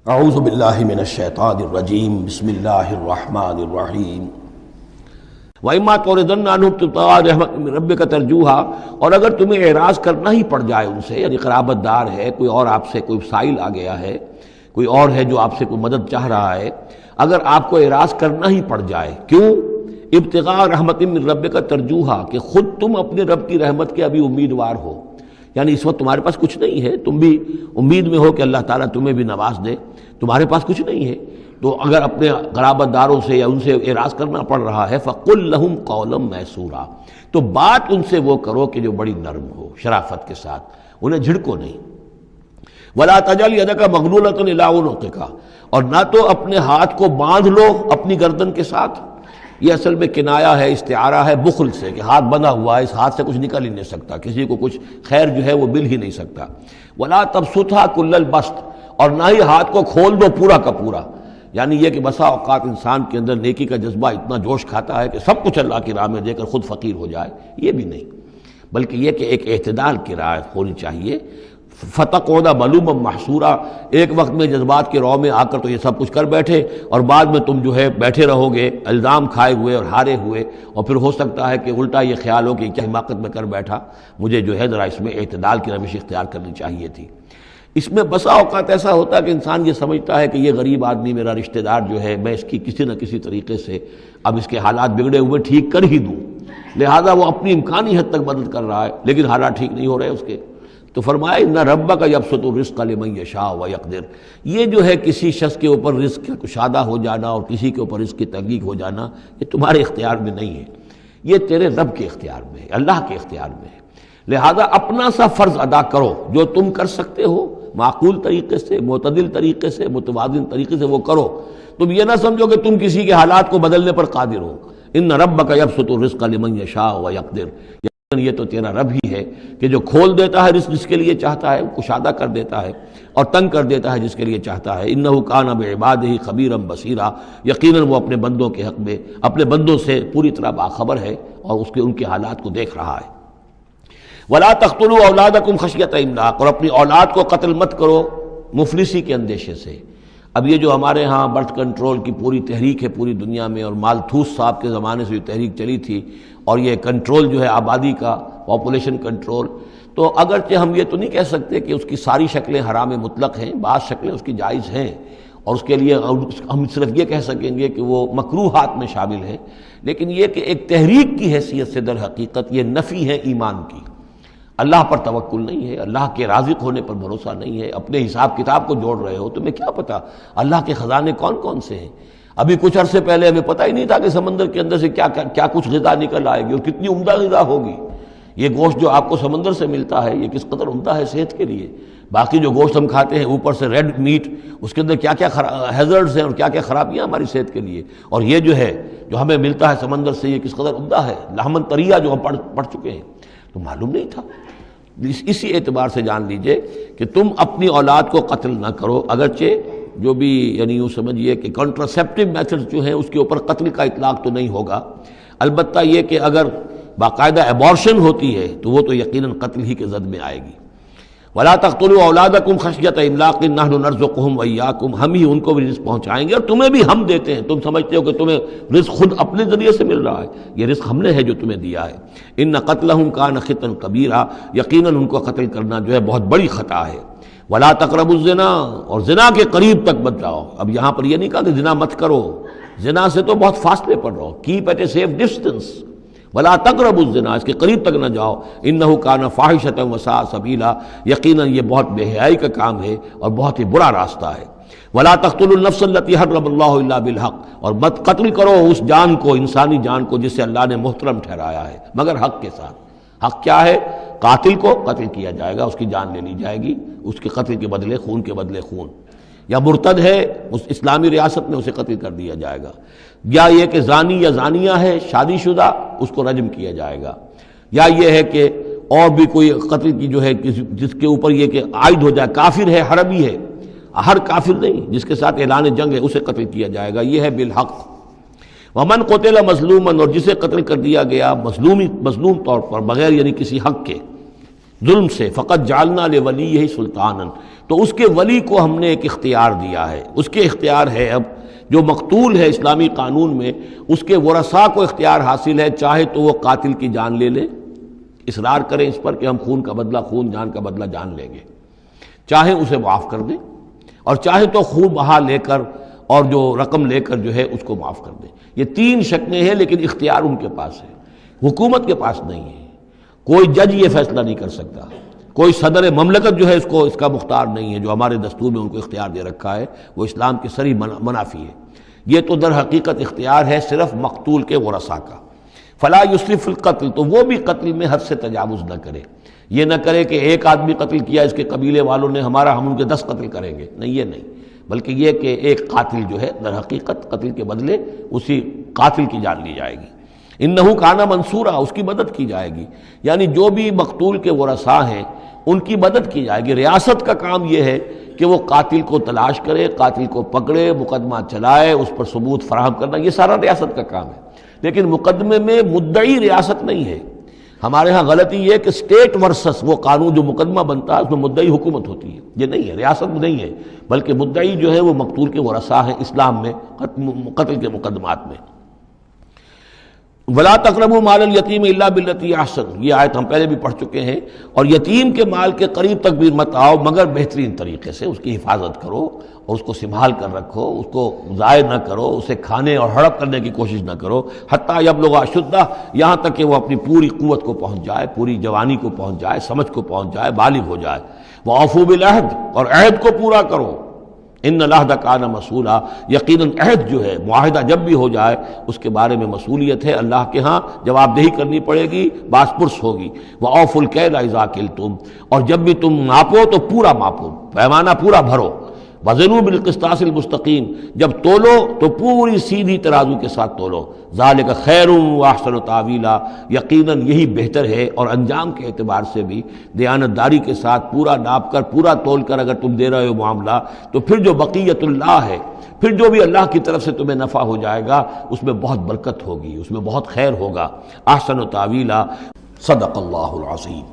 اعوذ باللہ من الشیطان الرجیم بسم اللہ الرحمن الرحیم وَإِمَّا تُعْرِضَنَّ عَنْهُمْ ابْتِغَاءَ رَحْمَةٍ مِّن رَّبِّكَ تَرْجُوهَا، اور اگر تمہیں اعراض کرنا ہی پڑ جائے ان سے، یعنی قرابت دار ہے، کوئی اور آپ سے کوئی سائل آ گیا ہے، کوئی اور ہے جو آپ سے کوئی مدد چاہ رہا ہے، اگر آپ کو اعراض کرنا ہی پڑ جائے، کیوں؟ ابتغاء رحمۃ من ربک ترجوہا، کہ خود تم اپنے رب کی رحمت کے ابھی امیدوار ہو، یعنی اس وقت تمہارے پاس کچھ نہیں ہے، تم بھی امید میں ہو کہ اللہ تعالیٰ تمہیں بھی نواز دے، تمہارے پاس کچھ نہیں ہے، تو اگر اپنے قرابت داروں سے یا ان سے اعراض کرنا پڑ رہا ہے فَقُلْ لَهُمْ قَوْلًا مَيْسُورًا، تو بات ان سے وہ کرو کہ جو بڑی نرم ہو، شرافت کے ساتھ، انہیں جھڑکو نہیں۔ وَلَا تَجْعَلْ يَدَكَ مَغْلُولَةً إِلَىٰ عُنُقِكَ، اور نہ تو اپنے ہاتھ کو باندھ لو اپنی گردن کے ساتھ، یہ اصل میں کنایا ہے، استعارہ ہے بخل سے، کہ ہاتھ بندھا ہوا ہے، اس ہاتھ سے کچھ نکل ہی نہیں سکتا، کسی کو کچھ خیر جو ہے وہ مل ہی نہیں سکتا۔ وَلَا تَبْسُطْهَا كُلَّ الْبَسْطِ، اور نہ ہی ہاتھ کو کھول دو پورا کا پورا، یعنی یہ کہ بسا اوقات انسان کے اندر نیکی کا جذبہ اتنا جوش کھاتا ہے کہ سب کچھ اللہ کی راہ میں دے کر خود فقیر ہو جائے، یہ بھی نہیں، بلکہ یہ کہ ایک اعتدال کی رعایت ہونی چاہیے۔ فَتَقْعُدَ مَلُومًا مَحْسُورًا، ایک وقت میں جذبات کے رو میں آ کر تو یہ سب کچھ کر بیٹھے، اور بعد میں تم جو ہے بیٹھے رہو گے الزام کھائے ہوئے اور ہارے ہوئے، اور پھر ہو سکتا ہے کہ الٹا یہ خیال ہو کہ کیا حماقت میں کر بیٹھا، مجھے جو ہے ذرا اس میں اعتدال کی روش اختیار کرنی چاہیے تھی۔ اس میں بسا اوقات ایسا ہوتا ہے کہ انسان یہ سمجھتا ہے کہ یہ غریب آدمی میرا رشتہ دار جو ہے، میں اس کی کسی نہ کسی طریقے سے اب اس کے حالات بگڑے ہوئے ٹھیک کر ہی دوں، لہذا وہ اپنی امکانی حد تک مدد کر رہا ہے، لیکن حالات ٹھیک نہیں ہو رہے اس کے، تو فرمایا ان ربک یبسط الرزق لمن یشاء ویقدر، یہ جو ہے کسی شخص کے اوپر رزق کشادہ ہو جانا اور کسی کے اوپر رزق کی تحقیق ہو جانا، یہ تمہارے اختیار میں نہیں ہے، یہ تیرے رب کے اختیار میں ہے، اللہ کے اختیار میں ہے، لہذا اپنا سا فرض ادا کرو جو تم کر سکتے ہو، معقول طریقے سے، معتدل طریقے سے، متوازن طریقے سے وہ کرو، تم یہ نہ سمجھو کہ تم کسی کے حالات کو بدلنے پر قادر ہو۔ ان ربک یبسط الرزق لمن یشاء ویقدر، یہ تو تیرا رب ہی ہے کہ جو کھول دیتا ہے رزق جس کے لیے چاہتا ہے، کشادہ کر دیتا ہے اور تنگ کر دیتا ہے جس کے لیے چاہتا ہے۔ انہ کان بعبادہ خبیرا بصیرا، یقیناً وہ اپنے بندوں کے حق میں اپنے بندوں سے پوری طرح باخبر ہے اور ان کے حالات کو دیکھ رہا ہے۔ وَلَا تَقْتُلُوا أَوْلَادَكُمْ خَشْيَةَ إِمْلَاقٍ، اور اپنی اولاد کو قتل مت کرو مفلسی کے اندیشے سے۔ اب یہ جو ہمارے ہاں برتھ کنٹرول کی پوری تحریک ہے پوری دنیا میں، اور مالتھوس صاحب کے زمانے سے جو تحریک چلی تھی، اور یہ کنٹرول جو ہے آبادی کا، پاپولیشن کنٹرول، تو اگرچہ ہم یہ تو نہیں کہہ سکتے کہ اس کی ساری شکلیں حرام مطلق ہیں، بعض شکلیں اس کی جائز ہیں، اور اس کے لیے ہم صرف یہ کہہ سکیں گے کہ وہ مکروہات میں شامل ہیں، لیکن یہ کہ ایک تحریک کی حیثیت سے در حقیقت یہ نفی ہے ایمان کی۔ اللہ پر توکل نہیں ہے، اللہ کے رازق ہونے پر بھروسہ نہیں ہے، اپنے حساب کتاب کو جوڑ رہے ہو، تمہیں کیا پتا اللہ کے خزانے کون کون سے ہیں۔ ابھی کچھ عرصے پہلے ہمیں پتہ ہی نہیں تھا کہ سمندر کے اندر سے کیا کچھ غذا نکل آئے گی اور کتنی عمدہ غذا ہوگی۔ یہ گوشت جو آپ کو سمندر سے ملتا ہے یہ کس قدر عمدہ ہے صحت کے لیے، باقی جو گوشت ہم کھاتے ہیں اوپر سے ریڈ میٹ، اس کے اندر کیا کیا ہیزرڈز ہیں اور کیا کیا خرابیاں ہماری صحت کے لیے، اور یہ جو ہے جو ہمیں ملتا ہے سمندر سے یہ کس قدر عمدہ ہے، لحمن طریہ جو ہم پڑھ چکے ہیں، تو معلوم نہیں تھا۔ اسی اعتبار سے جان لیجئے کہ تم اپنی اولاد کو قتل نہ کرو، اگرچہ جو بھی یعنی یوں سمجھیے کہ کنٹراسیپٹیو میتھڈز جو ہیں اس کے اوپر قتل کا اطلاق تو نہیں ہوگا، البتہ یہ کہ اگر باقاعدہ ایبارشن ہوتی ہے تو وہ تو یقیناً قتل ہی کے زد میں آئے گی۔ وَلَا تَقْتُلُوا أَوْلَادَكُمْ خَشْيَةَ إِمْلَاقٍ نَحْنُ نَرْزُقُهُمْ وَإِيَّاكُمْ، ہم ہی ان کو بھی رزق پہنچائیں گے اور تمہیں بھی ہم دیتے ہیں، تم سمجھتے ہو کہ تمہیں رزق خود اپنے ذریعے سے مل رہا ہے، یہ رزق ہم نے ہے جو تمہیں دیا ہے۔ إِنَّ قَتْلَهُمْ كَانَ خِطًا كَبِيرًا، یقیناً ان کو قتل کرنا جو ہے بہت بڑی خطا ہے۔ وَلَا تَقْرَبُوا الزِّنَا، اور زنا کے قریب تک مت جاؤ۔ اب یہاں پر یہ نہیں کہا کہ زنا مت کرو، زنا سے تو بہت فاصلے پر رہو، keep at a safe distance. وَلَا تَقْرَبُوا الزِّنَا، اس کے قریب تک نہ جاؤ، إِنَّهُ كَانَ فَاحِشَةً وَسَاءَ سَبِيلًا، یقیناً یہ بہت بے حیائی کا کام ہے اور بہت ہی برا راستہ ہے۔ وَلَا تَقْتُلُوا النَّفْسَ الَّتِي حَرَّمَ اللَّهُ إِلَّا بِالْحَقِّ، اور مت قتل کرو اس جان کو، انسانی جان کو جسے اللہ نے محترم ٹھہرایا ہے، مگر حق کے ساتھ۔ حق کیا ہے؟ قاتل کو قتل کیا جائے گا، اس کی جان لے لی جائے گی، اس کے قتل کے بدلے خون کے بدلے خون، یا مرتد ہے اس اسلامی ریاست میں اسے قتل کر دیا جائے گا، یا یہ کہ زانی یا زانیہ ہے شادی شدہ اس کو رجم کیا جائے گا، یا یہ ہے کہ اور بھی کوئی قتل کی جو ہے جس کے اوپر یہ کہ عائد ہو جائے، کافر ہے حربی ہے، ہر کافر نہیں جس کے ساتھ اعلان جنگ ہے اسے قتل کیا جائے گا، یہ ہے بالحق۔ ومن قتل مظلوما، اور جسے قتل کر دیا گیا مظلوم طور پر، بغیر یعنی کسی حق کے، ظلم سے، فقط جعلنا لولیہ سلطانا، تو اس کے ولی کو ہم نے ایک اختیار دیا ہے، اس کے اختیار ہے اب جو مقتول ہے اسلامی قانون میں، اس کے ورثاء کو اختیار حاصل ہے، چاہے تو وہ قاتل کی جان لے لے، اصرار کریں اس پر کہ ہم خون کا بدلہ خون، جان کا بدلہ جان لیں گے، چاہے اسے معاف کر دیں، اور چاہے تو خون بہا لے کر اور جو رقم لے کر جو ہے اس کو معاف کر دیں۔ یہ تین شکلیں ہیں، لیکن اختیار ان کے پاس ہے، حکومت کے پاس نہیں ہے۔ کوئی جج یہ فیصلہ نہیں کر سکتا، کوئی صدر مملکت جو ہے اس کا مختار نہیں ہے، جو ہمارے دستور میں ان کو اختیار دے رکھا ہے وہ اسلام کے صریح منافی ہے۔ یہ تو در حقیقت اختیار ہے صرف مقتول کے ورثاء کا۔ فلا یسرف فی القتل، تو وہ بھی قتل میں حد سے تجاوز نہ کرے، یہ نہ کرے کہ ایک آدمی قتل کیا اس کے قبیلے والوں نے ہم ان کے 10 قتل کریں گے، نہیں، یہ نہیں، بلکہ یہ کہ ایک قاتل جو ہے در حقیقت قتل کے بدلے اسی قاتل کی جان لی جائے گی۔ انہو کان منصورا، اس کی مدد کی جائے گی، یعنی جو بھی مقتول کے ورثاء ہیں ان کی مدد کی جائے گی۔ ریاست کا کام یہ ہے کہ وہ قاتل کو تلاش کرے، قاتل کو پکڑے، مقدمہ چلائے، اس پر ثبوت فراہم کرنا، یہ سارا ریاست کا کام ہے۔ لیکن مقدمے میں مدعی ریاست نہیں ہے۔ ہمارے ہاں غلطی یہ ہے کہ اسٹیٹ ورسس وہ قانون جو مقدمہ بنتا ہے اس میں مدعی حکومت ہوتی ہے، یہ نہیں ہے، ریاست نہیں ہے، بلکہ مدعی جو ہے وہ مقتول کے ورثاء ہیں اسلام میں قتل کے مقدمات میں۔ وَلَا تَقْرَبُوا مَالَ الْيَتِيمِ إِلَّا بِالَّتِي أَحْسَنُ، یہ آیت ہم پہلے بھی پڑھ چکے ہیں، اور یتیم کے مال کے قریب تک بھی مت آؤ مگر بہترین طریقے سے، اس کی حفاظت کرو اور اس کو سنبھال کر رکھو، اس کو ضائع نہ کرو، اسے کھانے اور ہڑپ کرنے کی کوشش نہ کرو، حتیٰ یبلغ اشدہ، یہاں تک کہ وہ اپنی پوری قوت کو پہنچ جائے، پوری جوانی کو پہنچ جائے، سمجھ کو پہنچ جائے، بالغ ہو جائے۔ وَأَوْفُوا بِالْعَهْدِ، اور عہد کو پورا کرو، ان العہد کان مسئولا، یقیناً عہد جو ہے، معاہدہ جب بھی ہو جائے اس کے بارے میں مسئولیت ہے، اللہ کے ہاں جواب دہی کرنی پڑے گی، باس پرس ہوگی۔ وَأَوْفُوا الْكَيْلَ إِذَا كِلْتُمْ، اور جب بھی تم ماپو تو پورا ماپو، پیمانہ پورا بھرو۔ وزنوا بالقسطاس المستقیم، جب تولو تو پوری سیدھی ترازو کے ساتھ تولو۔ ذالک خیر واحسن تاویلا، یقیناً یہی بہتر ہے، اور انجام کے اعتبار سے بھی دیانت داری کے ساتھ پورا ناپ کر، پورا تول کر اگر تم دے رہے ہو معاملہ، تو پھر جو بقیت اللہ ہے، پھر جو بھی اللہ کی طرف سے تمہیں نفع ہو جائے گا اس میں بہت برکت ہوگی، اس میں بہت خیر ہوگا۔ احسن تاویلا، صدق اللہ العظیم۔